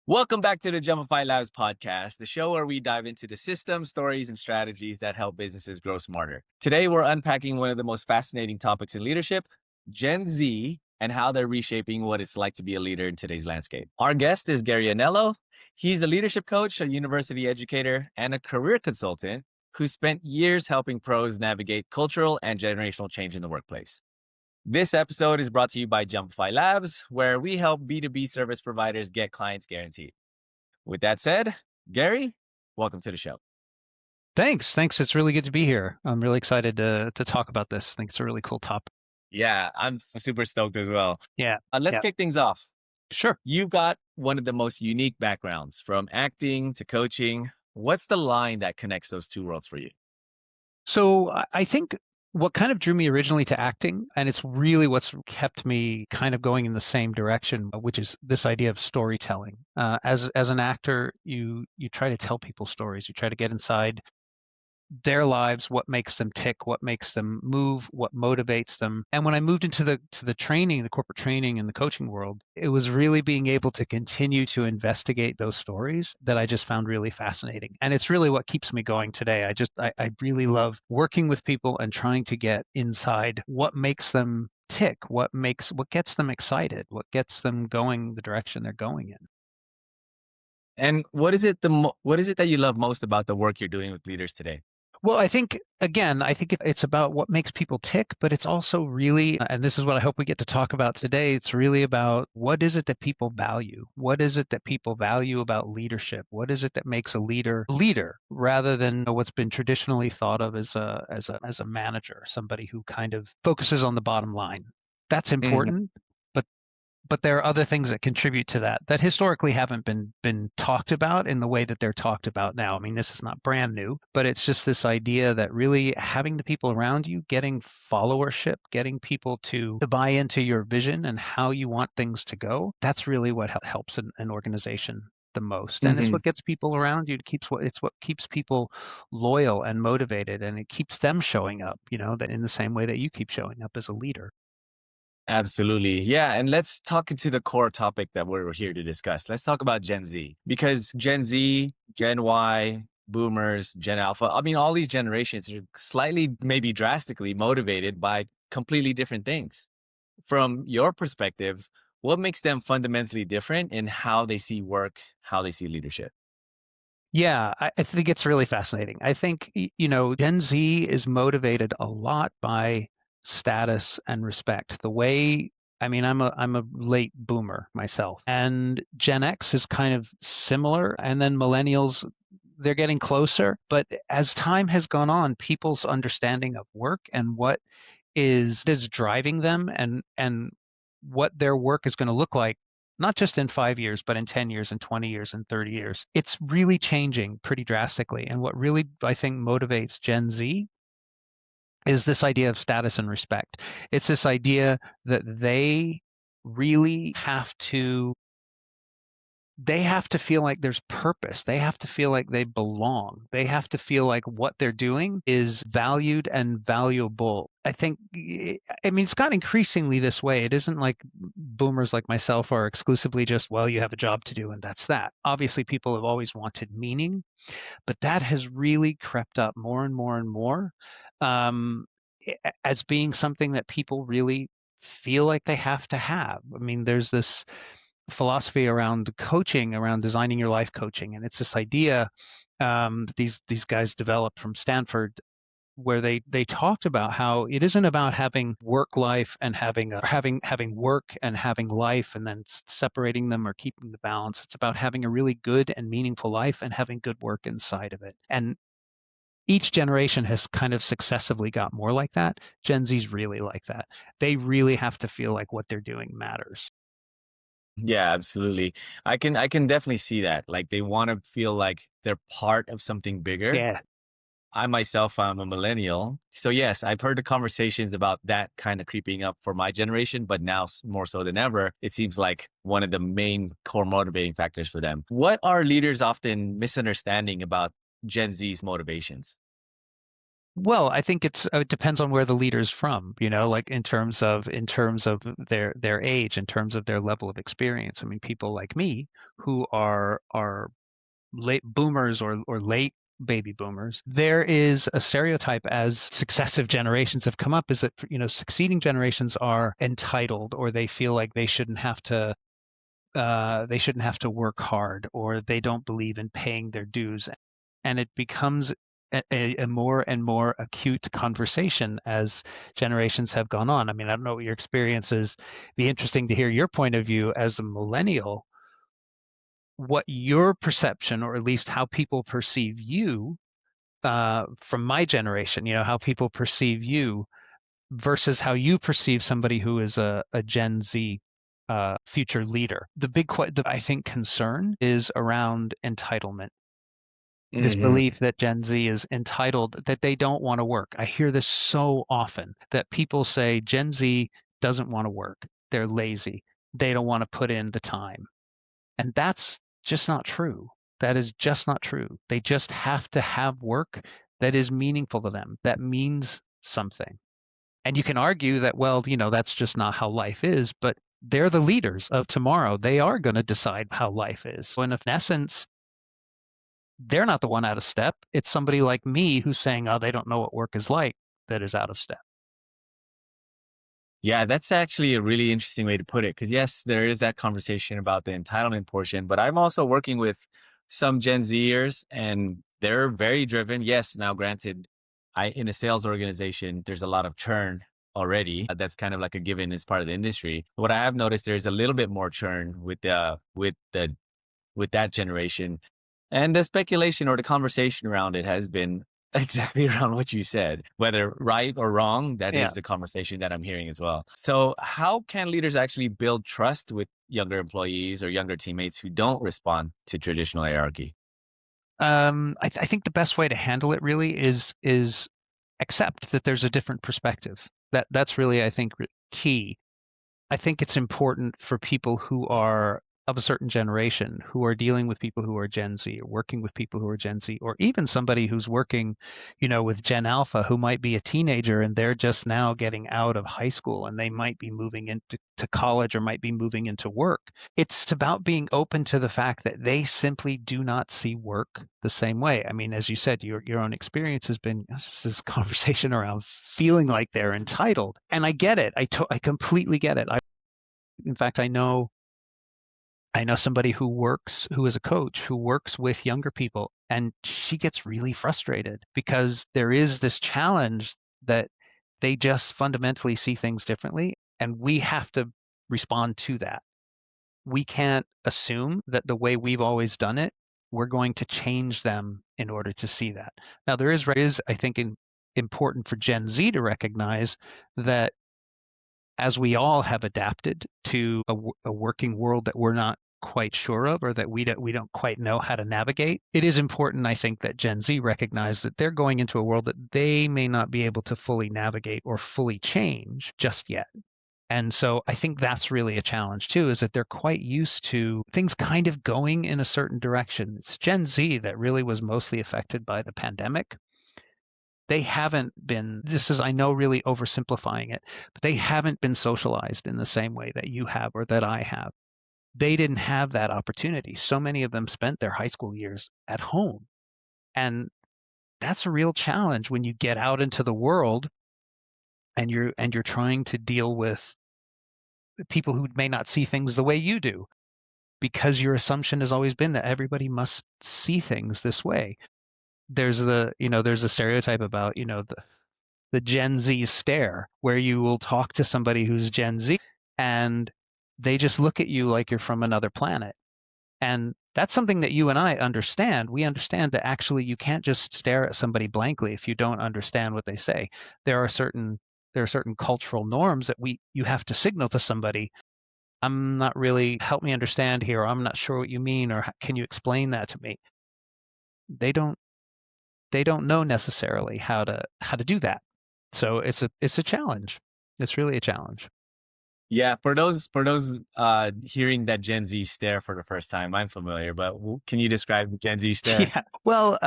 Welcome back to the Jumpify Labs podcast, the show where we dive into the systems, stories, and strategies that help businesses grow smarter. Today, we're unpacking one of the most fascinating topics in leadership, Gen Z, and how they're reshaping what it's like to be a leader in today's landscape. Our guest is Gary Anelo. He's a leadership coach, a university educator, and a career consultant who spent years helping pros navigate cultural and generational change in the workplace. This episode is brought to you by Jumpify Labs, where we help B2B service providers get clients guaranteed. With that said, Gary, welcome to the show. Thanks. It's really good to be here. I'm really excited to talk about this. I think it's a really cool topic. Yeah, I'm super stoked as well. Yeah. Let's Yeah. kick things off. Sure. You've got one of the most unique backgrounds from acting to coaching. What's the line that connects those two worlds for you? So I think what kind of drew me originally to acting, and it's really what's kept me kind of going in the same direction, which is this idea of storytelling. As an actor, you try to tell people stories. You try to get inside their lives, what makes them tick, what makes them move, what motivates them. And when I moved into the training, the corporate training and the coaching world, it was really being able to continue to investigate those stories that I just found really fascinating. And it's really what keeps me going today. I really love working with people and trying to get inside what makes them tick, what gets them excited, what gets them going the direction they're going in. And what is it that you love most about the work you're doing with leaders today? Well, I think it's about what makes people tick, but it's also really, and this is what I hope we get to talk about today. It's really about what is it that people value? What is it that people value about leadership? What is it that makes a leader rather than what's been traditionally thought of as a manager, somebody who kind of focuses on the bottom line? That's Mhm. important, but there are other things that contribute to that historically haven't been talked about in the way that they're talked about now. I mean, this is not brand new, but it's just this idea that really having the people around you, getting followership, getting people to buy into your vision and how you want things to go, that's really what helps an organization the most. And it's Mhm. what gets people around you. It's what keeps people loyal and motivated, and it keeps them showing up, that in the same way that you keep showing up as a leader. Absolutely. Yeah. And let's talk into the core topic that we're here to discuss. Let's talk about Gen Z because Gen Z, Gen Y, boomers, Gen Alpha, I mean, all these generations are slightly, maybe drastically motivated by completely different things. From your perspective, what makes them fundamentally different in how they see work, how they see leadership? Yeah, I think it's really fascinating. I think, Gen Z is motivated a lot by status and respect. I mean, I'm a late boomer myself, and Gen X is kind of similar, and then millennials, they're getting closer. But as time has gone on, people's understanding of work and what is driving them and what their work is going to look like, not just in 5 years, but in 10 years and 20 years and 30 years. It's really changing pretty drastically. And what really, I think, motivates Gen Z is this idea of status and respect. It's this idea that really have to they have to feel like there's purpose. They have to feel like they belong. They have to feel like what they're doing is valued and valuable. I mean, it's got increasingly this way. It isn't like boomers like myself are exclusively just, well, you have a job to do and that's that. Obviously, people have always wanted meaning, but that has really crept up more and more and more um, as being something that people really feel like they have to have. I mean, there's this philosophy around coaching, around designing your life coaching, and it's this idea that these guys developed from Stanford, where they talked about how it isn't about having work life and having work and having life and then separating them or keeping the balance. It's about having a really good and meaningful life and having good work inside of it. And each generation has kind of successively got more like that. Gen Z's really like that. They really have to feel like what they're doing matters. Yeah, absolutely. I can definitely see that. Like they want to feel like they're part of something bigger. Yeah. I myself am a millennial. So yes, I've heard the conversations about that kind of creeping up for my generation, but now more so than ever, it seems like one of the main core motivating factors for them. What are leaders often misunderstanding about Gen Z's motivations? Well, I think it depends on where the leader's from, like in terms of their age, in terms of their level of experience. I mean, people like me who are late boomers or late baby boomers, there is a stereotype as successive generations have come up is that succeeding generations are entitled, or they feel like they shouldn't have to work hard, or they don't believe in paying their dues. And it becomes a more and more acute conversation as generations have gone on. I mean, I don't know what your experience is. Be interesting to hear your point of view as a millennial, what your perception, or at least how people perceive you, from my generation, how people perceive you versus how you perceive somebody who is a Gen Z future leader. I think concern is around entitlement. This Hmm. belief that Gen Z is entitled, that they don't want to work. I hear this so often that people say Gen Z doesn't want to work. They're lazy. They don't want to put in the time. And that's just not true. That is just not true. They just have to have work that is meaningful to them, that means something. And you can argue that, well, that's just not how life is, but they're the leaders of tomorrow. They are going to decide how life is. So in essence, they're not the one out of step. It's somebody like me who's saying, oh, they don't know what work is like, that is out of step. Yeah, that's actually a really interesting way to put it. Because yes, there is that conversation about the entitlement portion, but I'm also working with some Gen Zers, and they're very driven. Yes, now granted, I in a sales organization, there's a lot of churn already. That's kind of like a given as part of the industry. What I have noticed, there's a little bit more churn with that generation. And the speculation or the conversation around it has been exactly around what you said. Whether right or wrong, that Yeah. is the conversation that I'm hearing as well. So, how can leaders actually build trust with younger employees or younger teammates who don't respond to traditional hierarchy? I think the best way to handle it really is accept that there's a different perspective. That's really, I think, key. I think it's important for people who are of a certain generation, who are dealing with people who are Gen Z, or working with people who are Gen Z, or even somebody who's working, with Gen Alpha, who might be a teenager and they're just now getting out of high school and they might be moving into college or might be moving into work. It's about being open to the fact that they simply do not see work the same way. I mean, as you said, your own experience has been this conversation around feeling like they're entitled. And I get it. I completely get it. In fact, I know somebody who is a coach who works with younger people, and she gets really frustrated because there is this challenge that they just fundamentally see things differently, and we have to respond to that. We can't assume that the way we've always done it, we're going to change them in order to see that. Now, there is, I think, important for Gen Z to recognize that as we all have adapted to a working world that we're not quite sure of, or that we don't quite know how to navigate, it is important, I think, that Gen Z recognize that they're going into a world that they may not be able to fully navigate or fully change just yet. And so I think that's really a challenge too, is that they're quite used to things kind of going in a certain direction. It's Gen Z that really was mostly affected by the pandemic. They haven't been, this is, I know, really oversimplifying it, but they haven't been socialized in the same way that you have or that I have. They didn't have that opportunity. So many of them spent their high school years at home. And that's a real challenge when you get out into the world and you're trying to deal with people who may not see things the way you do, because your assumption has always been that everybody must see things this way. There's a stereotype about, the Gen Z stare, where you will talk to somebody who's Gen Z and they just look at you like you're from another planet. And that's something that you and I understand. We understand that actually you can't just stare at somebody blankly if you don't understand what they say. There are certain there are certain cultural norms that you have to signal to somebody. I'm not really, help me understand here, or I'm not sure what you mean, or can you explain that to me? They don't they don't know necessarily how to do that. So it's a challenge. It's really a challenge. Yeah, for those hearing that Gen Z stare for the first time, I'm familiar, but can you describe the Gen Z stare? Yeah. Well,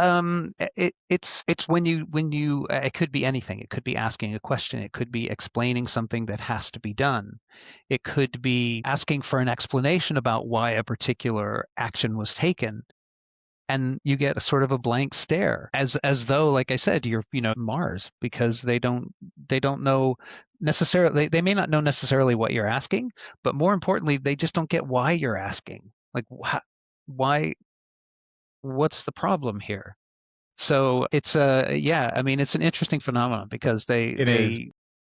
it's when you it could be anything. It could be asking a question. It could be explaining something that has to be done. It could be asking for an explanation about why a particular action was taken. And you get a sort of a blank stare as though, like I said, you're, Mars, because they don't know necessarily, they may not know necessarily what you're asking, but more importantly, they just don't get why you're asking. Like, why, what's the problem here? So it's yeah, I mean, it's an interesting phenomenon because It is.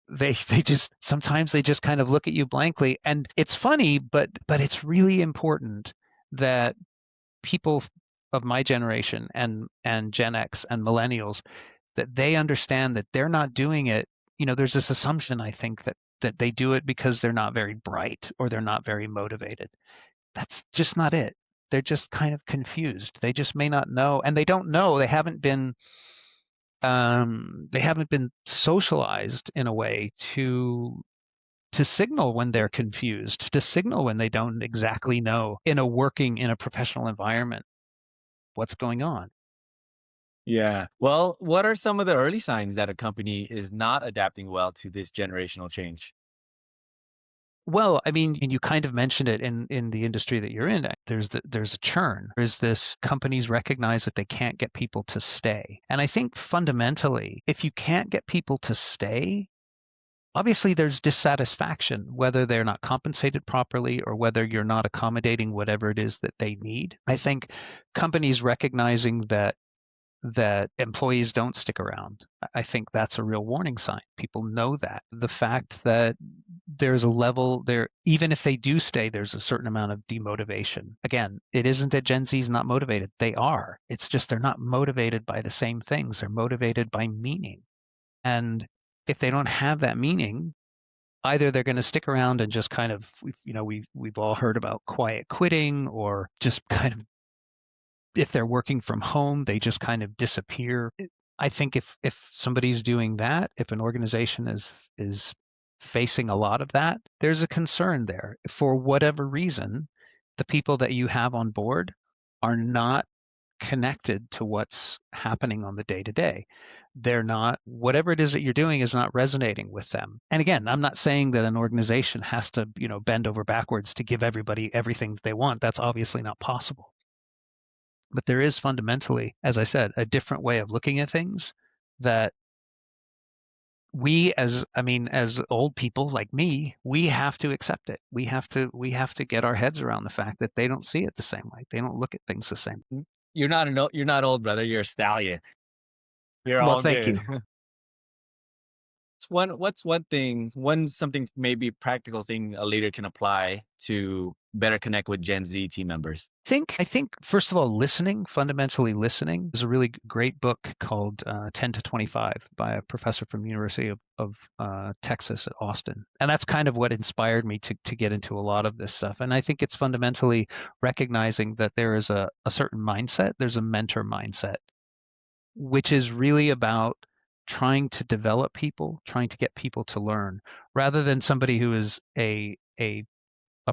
they just sometimes they just kind of look at you blankly, and it's funny, but it's really important that people of my generation and Gen X and millennials, that they understand that they're not doing it. There's this assumption, I think, that they do it because they're not very bright or they're not very motivated. That's just not it. They're just kind of confused. They just may not know, and they don't know. They haven't been socialized in a way to signal when they're confused, to signal when they don't exactly know in a professional environment what's going on. Yeah. Well, what are some of the early signs that a company is not adapting well to this generational change? Well, I mean, and you kind of mentioned it in the industry that you're in. There's a churn. There's this companies recognize that they can't get people to stay. And I think fundamentally, if you can't get people to stay, obviously there's dissatisfaction, whether they're not compensated properly or whether you're not accommodating whatever it is that they need. I think companies recognizing that employees don't stick around. I think that's a real warning sign. People know that. The fact that there's a level there, even if they do stay, there's a certain amount of demotivation. Again, it isn't that Gen Z is not motivated. They are. It's just they're not motivated by the same things. They're motivated by meaning. And if they don't have that meaning, either they're going to stick around and just kind of, we've all heard about quiet quitting, or just kind of, if they're working from home, they just kind of disappear. I think if somebody's doing that, if an organization is facing a lot of that, there's a concern there. For whatever reason, the people that you have on board are not connected to what's happening on the day to day. They're not, whatever it is that you're doing is not resonating with them. And again, I'm not saying that an organization has to, bend over backwards to give everybody everything that they want. That's obviously not possible. But there is fundamentally, as I said, a different way of looking at things that as old people like me, we have to accept it. We have to get our heads around the fact that they don't see it the same way. They don't look at things the same. You're not old, brother. You're a stallion. You're Well, all thank good. you. What's one thing, one something maybe practical thing a leader can apply to better connect with Gen Z team members? I think first of all, fundamentally listening, is a really great book called 10 to 25 by a professor from University of Texas at Austin. And that's kind of what inspired me to get into a lot of this stuff. And I think it's fundamentally recognizing that there is a certain mindset. There's a mentor mindset, which is really about trying to develop people, trying to get people to learn, rather than somebody who is a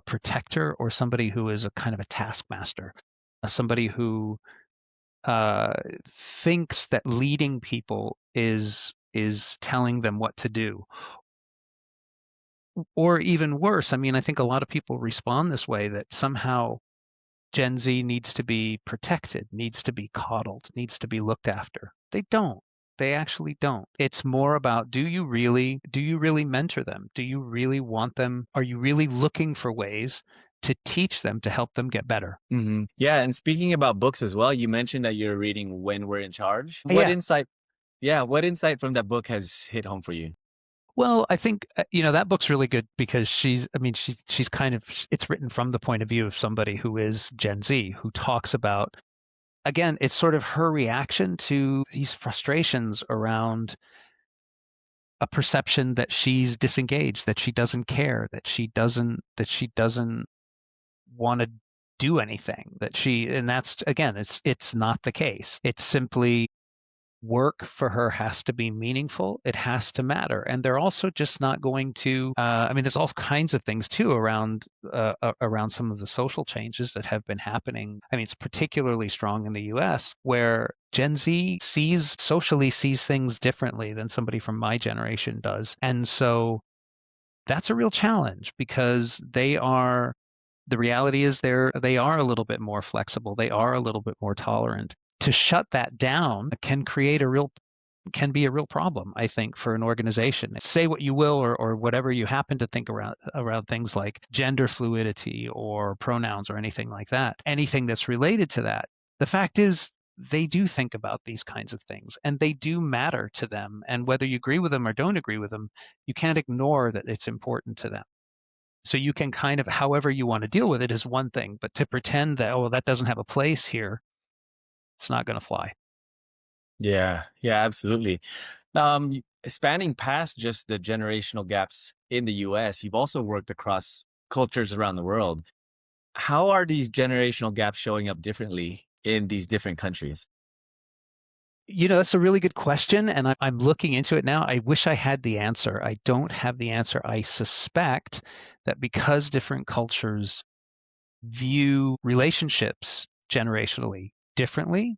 protector, or somebody who is a kind of a taskmaster, somebody who uh, thinks that leading people is telling them what to do, or even worse. I mean, I think a lot of people respond this way, that somehow Gen Z needs to be protected, needs to be coddled, needs to be looked after. They don't. They actually don't. It's more about, do you really mentor them? Do you really want them? Are you really looking for ways to teach them, to help them get better? Yeah, and speaking about books as well, you mentioned that you're reading When We're in Charge. What Yeah. insight? Yeah, what insight from that book has hit home for you? Well, I think that book's really good because she's kind of, it's written from the point of view of somebody who is Gen Z, who talks about, again, it's sort of her reaction to these frustrations around a perception that she's disengaged, that she doesn't care, that she doesn't want to do anything, and that's, again, it's not the case. It's simply work for her has to be meaningful. It has to matter. And they're also just not going to, I mean, there's all kinds of things too around some of the social changes that have been happening. I mean, it's particularly strong in the US where Gen Z socially sees things differently than somebody from my generation does. And so that's a real challenge because the reality is they are a little bit more flexible. They are a little bit more tolerant. To shut that down can be a real problem, I think, for an organization. Say what you will, or whatever you happen to think around things like gender fluidity or pronouns or anything like that. Anything that's related to that. The fact is, they do think about these kinds of things, and they do matter to them. And whether you agree with them or don't agree with them, you can't ignore that it's important to them. So you can kind of, however you want to deal with it is one thing, but to pretend that, oh, that doesn't have a place here, it's not going to fly. Yeah, yeah, absolutely. Spanning past just the generational gaps in the US, you've also worked across cultures around the world. How are these generational gaps showing up differently in these different countries? That's a really good question, and I'm looking into it now. I wish I had the answer. I don't have the answer. I suspect that because different cultures view relationships generationally differently,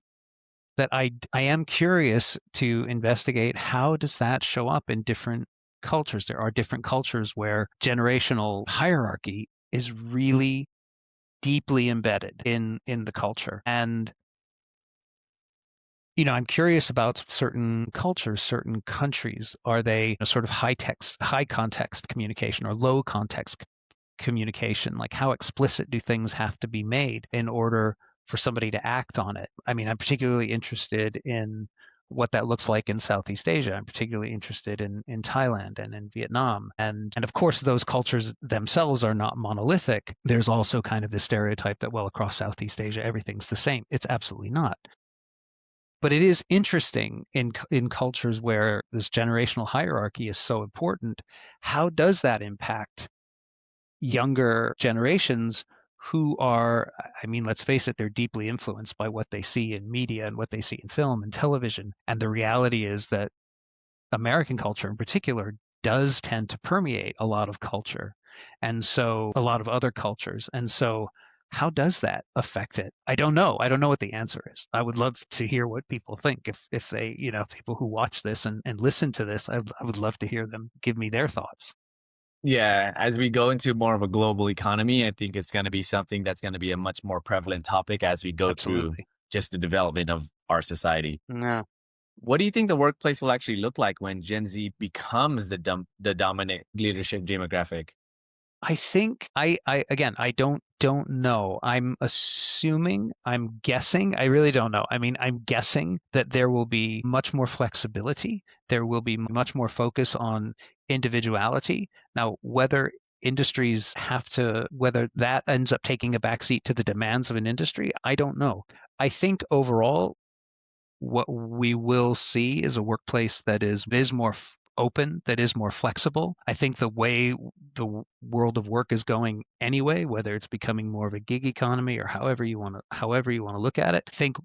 that I am curious to investigate how does that show up in different cultures. There are different cultures where generational hierarchy is really deeply embedded in the culture. And I'm curious about certain cultures, certain countries. Are they a sort of high context communication or low context communication? Like how explicit do things have to be made in order for somebody to act on it? I mean, I'm particularly interested in what that looks like in Southeast Asia. I'm particularly interested in Thailand and in Vietnam. And of course, those cultures themselves are not monolithic. There's also kind of this stereotype that, well, across Southeast Asia, everything's the same. It's absolutely not. But it is interesting in cultures where this generational hierarchy is so important. How does that impact younger generations who are, I mean, let's face it, they're deeply influenced by what they see in media and what they see in film and television. And the reality is that American culture in particular does tend to permeate a lot of culture. And so a lot of other cultures. And so how does that affect it? I don't know. I don't know what the answer is. I would love to hear what people think. If they, people who watch this and listen to this, I would love to hear them give me their thoughts. Yeah, as we go into more of a global economy, I think it's going to be something that's going to be a much more prevalent topic as we go through Absolutely. just the development of our society. Yeah. What do you think the workplace will actually look like when Gen Z becomes the dominant leadership demographic? I think I again I don't know. I'm guessing. I really don't know. I mean, I'm guessing that there will be much more flexibility. There will be much more focus on individuality. Now, whether that ends up taking a backseat to the demands of an industry, I don't know. I think overall what we will see is a workplace that is more open, that is more flexible. I think the way the world of work is going anyway, whether it's becoming more of a gig economy or however you want to look at it, think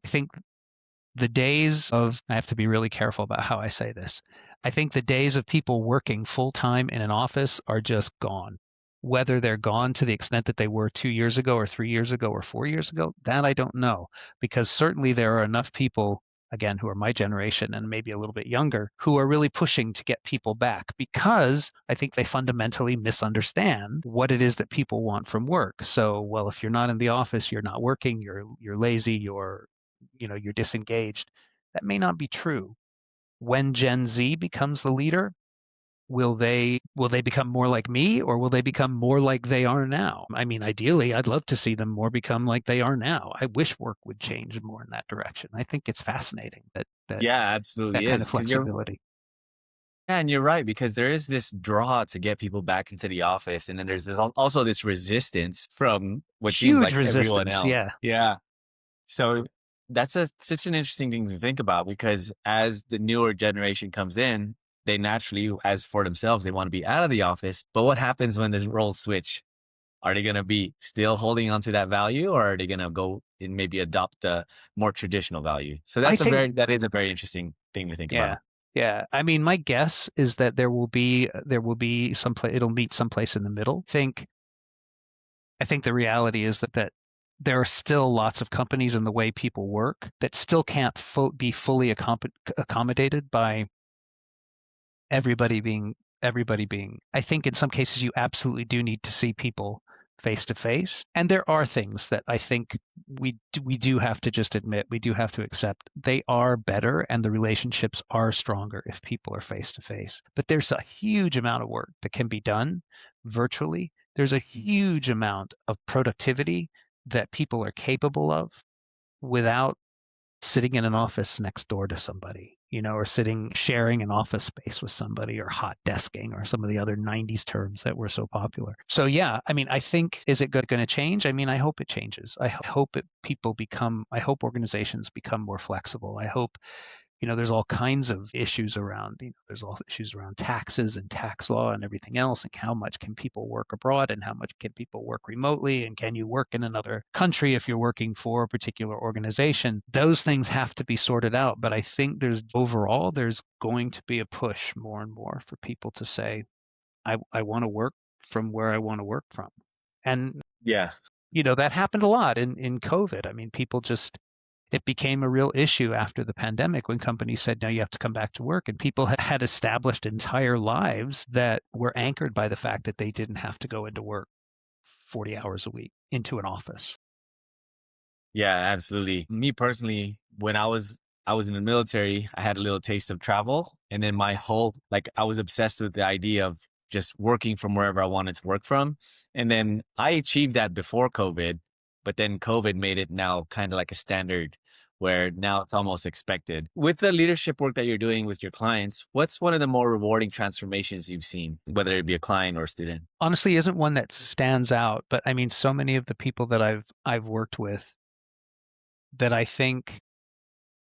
the days of I have to be really careful about how I say this. I think the days of people working full time in an office are just gone. Whether they're gone to the extent that they were 2 years ago or 3 years ago or 4 years ago, that I don't know. Because certainly there are enough people, again, who are my generation and maybe a little bit younger, who are really pushing to get people back because I think they fundamentally misunderstand what it is that people want from work. So, well, if you're not in the office, you're not working, you're lazy, you're disengaged. That may not be true. When Gen Z becomes the leader, will they become more like me or will they become more like they are now? I mean, ideally, I'd love to see them more become like they are now. I wish work would change more in that direction. I think it's fascinating Yeah, that absolutely kind is. of Because you're flexibility. Yeah, and you're right, because there is this draw to get people back into the office, and then there's also this resistance from what seems Huge like everyone resistance, else. yeah. Yeah. So that's such an interesting thing to think about because as the newer generation comes in, they naturally, as for themselves, they want to be out of the office. But what happens when the roles switch? Are they going to be still holding on to that value, or are they going to go and maybe adopt a more traditional value? So I think, that is a very interesting thing to think yeah. about. Yeah. I mean, my guess is that there will be some place, it'll meet someplace in the middle. I think the reality is that there are still lots of companies in the way people work that still can't be fully accommodated by everybody being everybody being. I think in some cases you absolutely do need to see people face to face, and there are things that I think we do have to just admit, we do have to accept they are better and the relationships are stronger if people are face to face. But there's a huge amount of work that can be done virtually. There's a huge amount of productivity that people are capable of without sitting in an office next door to somebody, or sharing an office space with somebody, or hot desking, or some of the other 90s terms that were so popular. So yeah, I mean, I think, is it going to change? I mean, I hope it changes. I hope organizations become more flexible. I hope, there's all kinds of issues around, there's all issues around taxes and tax law and everything else, and how much can people work abroad and how much can people work remotely, and can you work in another country if you're working for a particular organization? Those things have to be sorted out. But I think there's going to be a push more and more for people to say, I want to work from where I want to work from. And Yeah. that happened a lot in COVID. I mean, people just, it became a real issue after the pandemic when companies said, no, you have to come back to work. And people had established entire lives that were anchored by the fact that they didn't have to go into work 40 hours a week into an office. Yeah, absolutely. Me personally, when I was in the military, I had a little taste of travel, and then my whole like I was obsessed with the idea of just working from wherever I wanted to work from. And then I achieved that before COVID, but then COVID made it now kind of like a standard where now it's almost expected. With the leadership work that you're doing with your clients, what's one of the more rewarding transformations you've seen, whether it be a client or a student? Honestly, isn't one that stands out, but I mean, so many of the people that I've worked with, that I think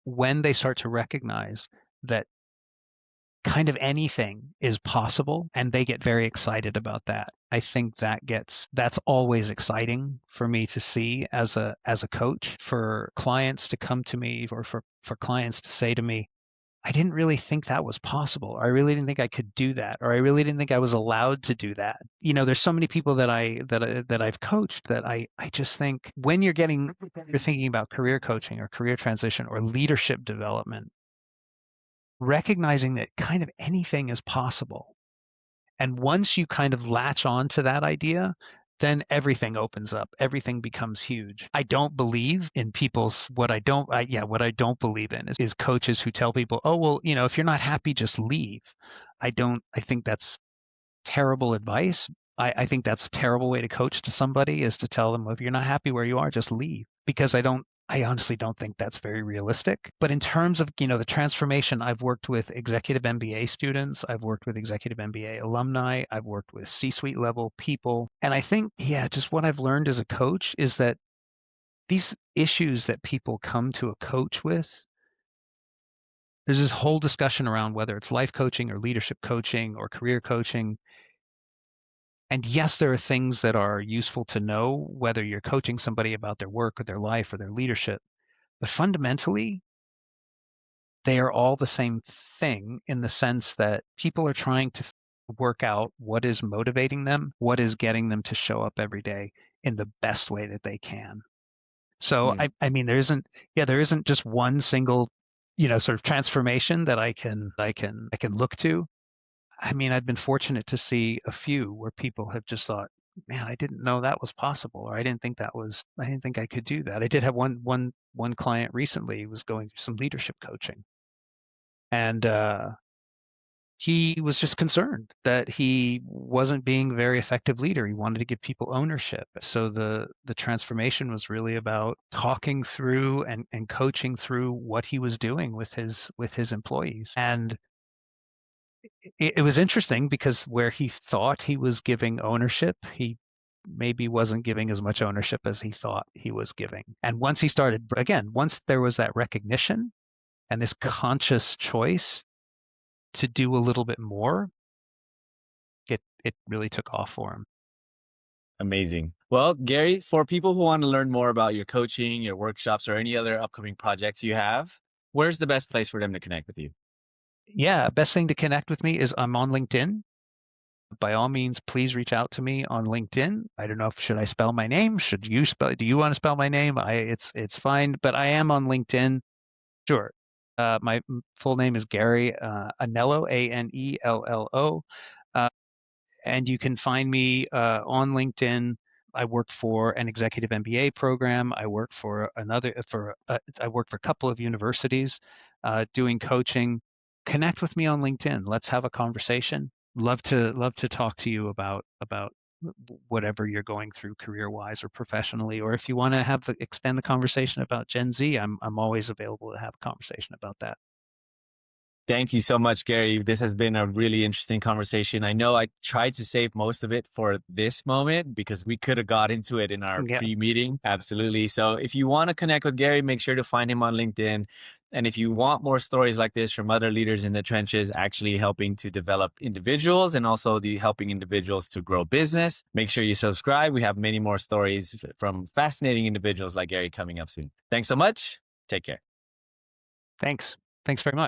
when they start to recognize that kind of anything is possible and they get very excited about that. I think that's always exciting for me to see as a coach, for clients to come to me, or for clients to say to me, I didn't really think that was possible, or I really didn't think I could do that, or I really didn't think I was allowed to do that. There's so many people that I've coached that I just think, when you're thinking about career coaching or career transition or leadership development, recognizing that kind of anything is possible. And once you kind of latch on to that idea, then everything opens up. Everything becomes huge. I don't believe in what I don't believe in is coaches who tell people, oh, well, if you're not happy, just leave. I think that's terrible advice. I think that's a terrible way to coach to somebody, is to tell them, well, if you're not happy where you are, just leave. Because I honestly don't think that's very realistic. But in terms of, the transformation, I've worked with executive MBA students, I've worked with executive MBA alumni, I've worked with C-suite level people. And I think, yeah, just what I've learned as a coach is that these issues that people come to a coach with, there's this whole discussion around whether it's life coaching or leadership coaching or career coaching. And yes, there are things that are useful to know, whether you're coaching somebody about their work or their life or their leadership. But fundamentally, they are all the same thing, in the sense that people are trying to work out what is motivating them, what is getting them to show up every day in the best way that they can. So Mm. I mean, there isn't just one single, sort of transformation that I can look to. I mean, I've been fortunate to see a few where people have just thought, man, I didn't know that was possible, or I didn't think I could do that. I did have one client recently who was going through some leadership coaching, and he was just concerned that he wasn't being a very effective leader. He wanted to give people ownership. So the transformation was really about talking through and coaching through what he was doing with his employees. And it was interesting, because where he thought he was giving ownership, he maybe wasn't giving as much ownership as he thought he was giving. And once there was that recognition and this conscious choice to do a little bit more, it really took off for him. Amazing. Well, Gary, for people who want to learn more about your coaching, your workshops, or any other upcoming projects you have, where's the best place for them to connect with you? Yeah, best thing to connect with me is I'm on LinkedIn. By all means, please reach out to me on LinkedIn. I don't know if should I spell my name? Should you spell? Do you want to spell my name? It's fine, but I am on LinkedIn. Sure. My full name is Gary Anello, Anello. Uh, and you can find me on LinkedIn. I work for an executive MBA program. I work for I work for a couple of universities doing coaching. Connect with me on LinkedIn. Let's have a conversation. Love to talk to you about whatever you're going through career wise or professionally, or if you want to extend the conversation about Gen Z, I'm always available to have a conversation about that. Thank you so much, Gary. This has been a really interesting conversation. I know I tried to save most of it for this moment because we could have got into it in our Yeah. pre-meeting. Absolutely. So if you want to connect with Gary, make sure to find him on LinkedIn. And if you want more stories like this from other leaders in the trenches, actually helping to develop individuals and also the helping individuals to grow business, make sure you subscribe. We have many more stories from fascinating individuals like Gary coming up soon. Thanks so much. Take care. Thanks. Thanks very much.